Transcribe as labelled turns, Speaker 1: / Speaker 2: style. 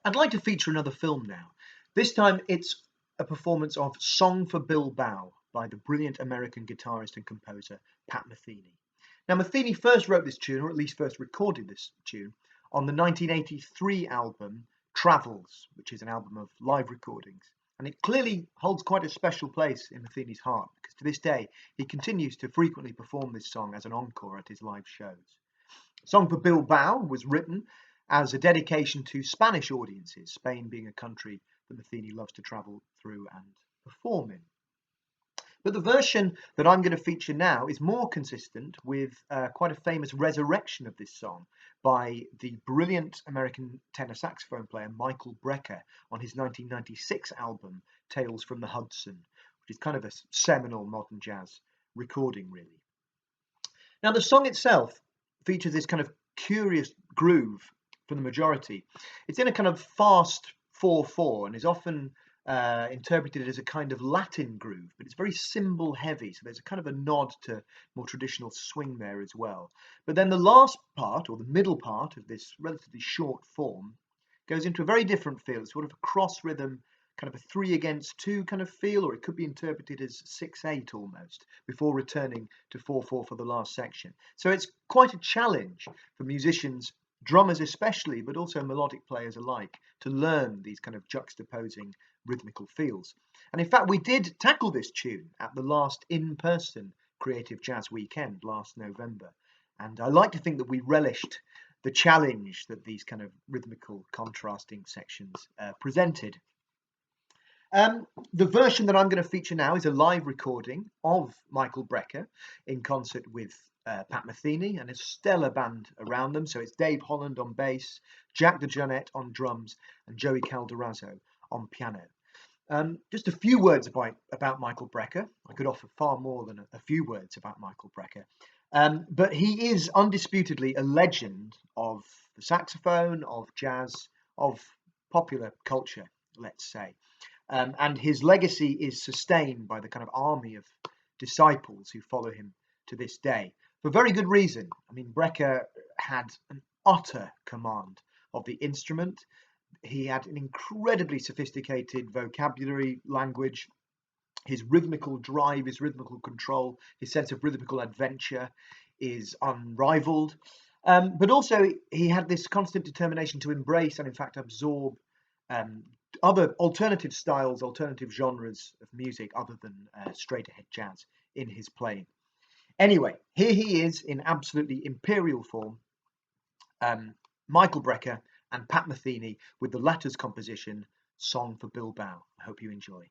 Speaker 1: I'd like to feature another film now. This time it's a performance of Song for Bilbao by the brilliant American guitarist and composer Pat Metheny. Now, Metheny first wrote this tune, or at least first recorded this tune, on the 1983 album Travels, which is an album of live recordings. And it clearly holds quite a special place in Metheny's heart, because to this day he continues to frequently perform this song as an encore at his live shows. Song for Bilbao was written as a dedication to Spanish audiences, Spain being a country that Metheny loves to travel through and perform in. But the version that I'm going to feature now is more consistent with quite a famous resurrection of this song by the brilliant American tenor saxophone player Michael Brecker on his 1996 album Tales from the Hudson, which is kind of a seminal modern jazz recording, really. Now, the song itself features this kind of curious groove for the majority. It's in a kind of fast 4/4 and is often interpreted as a kind of Latin groove, but it's very cymbal heavy, so there's a kind of a nod to more traditional swing there as well. But then the last part, or the middle part of this relatively short form, goes into a very different feel. It's sort of a cross rhythm, kind of a 3-against-2 kind of feel, or it could be interpreted as 6/8 almost, before returning to 4/4 for the last section. So it's quite a challenge for musicians, drummers especially, but also melodic players alike, to learn these kind of juxtaposing rhythmical feels. And in fact, we did tackle this tune at the last in-person Creative Jazz Weekend last November. And I like to think that we relished the challenge that these kind of rhythmical contrasting sections presented. The version that I'm going to feature now is a live recording of Michael Brecker in concert with Pat Metheny and a stellar band around them. So it's Dave Holland on bass, Jack DeJohnette on drums, and Joey Calderazzo on piano. Just a few words about Michael Brecker. I could offer far more than a few words about Michael Brecker. But he is undisputedly a legend of the saxophone, of jazz, of popular culture, let's say. And his legacy is sustained by the kind of army of disciples who follow him to this day, for very good reason. I mean, Brecker had an utter command of the instrument. He had an incredibly sophisticated vocabulary, language. His rhythmical drive, his rhythmical control, his sense of rhythmical adventure is unrivaled. But also, he had this constant determination to embrace and, in fact, absorb other alternative styles, alternative genres of music other than straight ahead jazz in his playing. Anyway, here he is in absolutely imperial form, Michael Brecker and Pat Metheny with the latter's composition, Song for Bilbao. I hope you enjoy.